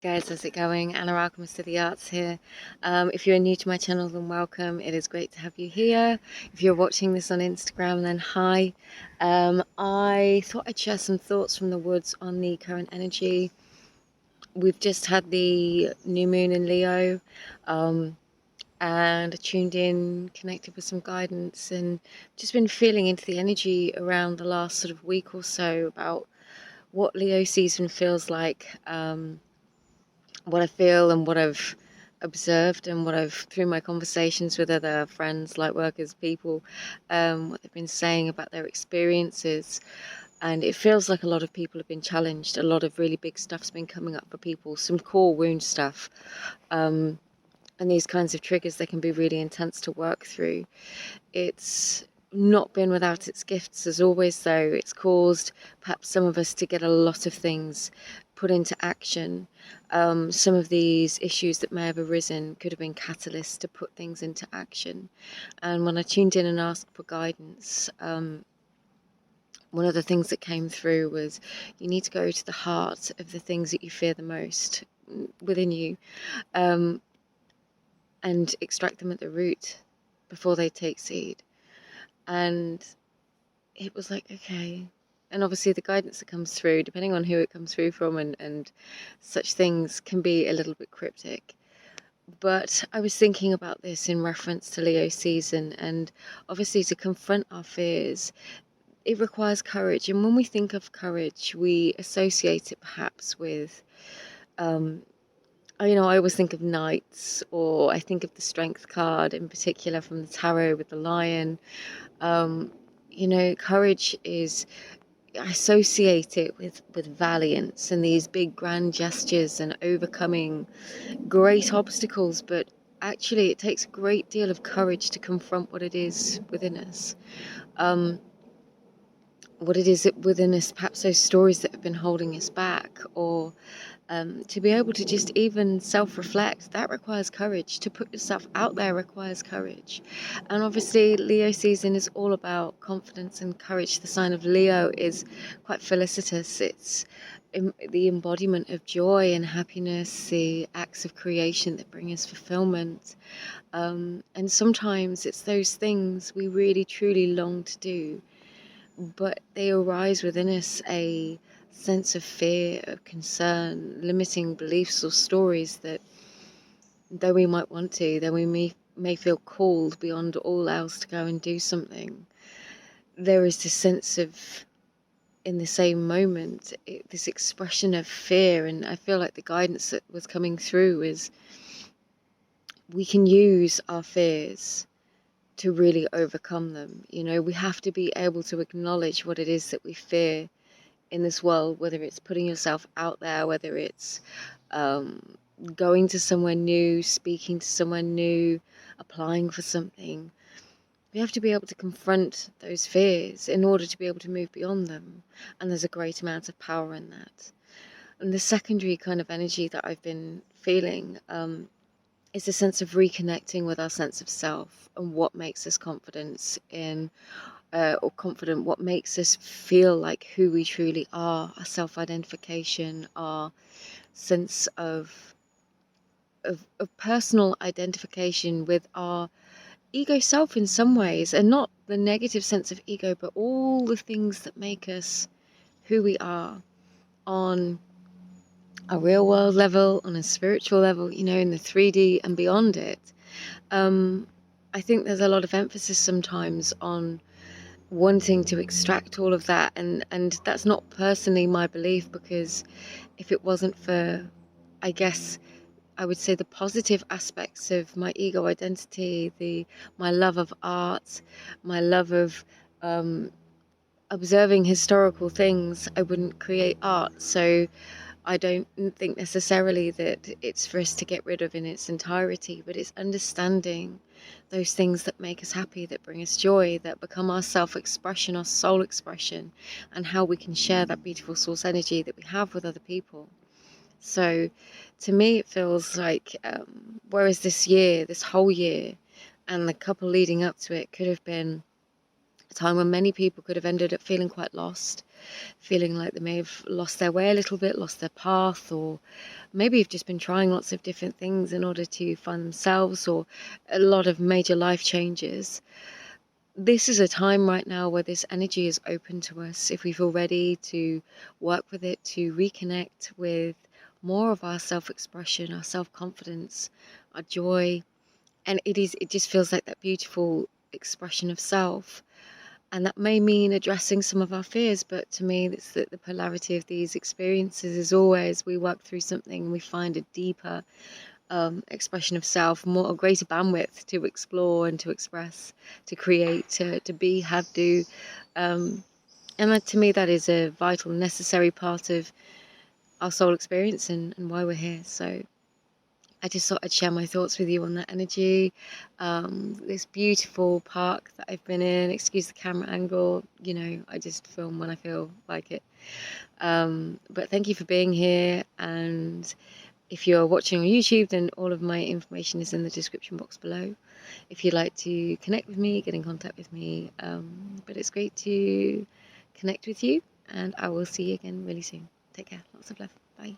Guys, how's it going? Anna Alchemist to the Arts here. If you're new to my channel, then welcome. It is great to have you here. If you're watching this on Instagram, then hi. I thought I'd share some thoughts from the woods on the current energy. We've just had the new moon in Leo, and I tuned in, connected with some guidance, and just been feeling into the energy around the last sort of week or so about what Leo season feels like. What I feel and what I've observed and what I've, through my conversations with other friends, light workers, people, what they've been saying about their experiences. And it feels like a lot of people have been challenged. A lot of really big stuff's been coming up for people, some core wound stuff. And these kinds of triggers, they can be really intense to work through. It's not been without its gifts, as always, though. It's caused perhaps some of us to get a lot of things put into action. Some of these issues that may have arisen could have been catalysts to put things into action. And when I tuned in and asked for guidance, one of the things that came through was you need to go to the heart of the things that you fear the most within you, and extract them at the root before they take seed. And it was like, okay. And obviously the guidance that comes through, depending on who it comes through from and such things, can be a little bit cryptic. But I was thinking about this in reference to Leo season, and obviously to confront our fears, it requires courage. And when we think of courage, we associate it perhaps with, I always think of knights, or I think of the strength card in particular from the tarot with the lion. Courage is, I associate it with valiance and these big grand gestures and overcoming great obstacles, but actually it takes a great deal of courage to confront what it is within us. What it is within us, perhaps those stories that have been holding us back, or to be able to just even self-reflect. That requires courage. To put yourself out there requires courage. And obviously Leo season is all about confidence and courage. The sign of Leo is quite felicitous. It's the embodiment of joy and happiness, the acts of creation that bring us fulfillment. And sometimes it's those things we really truly long to do, but they arise within us a sense of fear, of concern, limiting beliefs or stories that, though we might want to, though we may feel called beyond all else to go and do something, there is this sense of, in the same moment, this expression of fear. And I feel like the guidance that was coming through is we can use our fears to really overcome them. We have to be able to acknowledge what it is that we fear in this world, whether it's putting yourself out there, whether it's going to somewhere new, speaking to someone new, applying for something. We have to be able to confront those fears in order to be able to move beyond them. And there's a great amount of power in that. And the secondary kind of energy that I've been feeling is a sense of reconnecting with our sense of self and what makes us confident in what makes us feel like who we truly are, our self-identification, our sense of personal identification with our ego self in some ways, and not the negative sense of ego, but all the things that make us who we are on a real world level, on a spiritual level, in the 3D and beyond it. I think there's a lot of emphasis sometimes on wanting to extract all of that, and that's not personally my belief, because if it wasn't for, I guess I would say, the positive aspects of my ego identity, my love of art, my love of observing historical things, I wouldn't create art. So I don't think necessarily that it's for us to get rid of in its entirety, but it's understanding those things that make us happy, that bring us joy, that become our self-expression, our soul expression, and how we can share that beautiful source energy that we have with other people. So to me, it feels like, whereas this whole year, and the couple leading up to it could have been a time when many people could have ended up feeling quite lost, feeling like they may have lost their way a little bit, lost their path, or maybe have just been trying lots of different things in order to find themselves, or a lot of major life changes. This is a time right now where this energy is open to us if we feel ready to work with it, to reconnect with more of our self-expression, our self-confidence, our joy. And it just feels like that beautiful expression of self. And that may mean addressing some of our fears, but to me, it's the polarity of these experiences is always we work through something and we find a deeper expression of self, more a greater bandwidth to explore and to express, to create, to be, have, do. And that, to me, that is a vital, necessary part of our soul experience and why we're here. So I just thought I'd share my thoughts with you on that energy. This beautiful park that I've been in, excuse the camera angle, you know, I just film when I feel like it. But thank you for being here. And if you're watching on YouTube, then all of my information is in the description box below. If you'd like to connect with me, get in contact with me. But it's great to connect with you, and I will see you again really soon. Take care. Lots of love. Bye.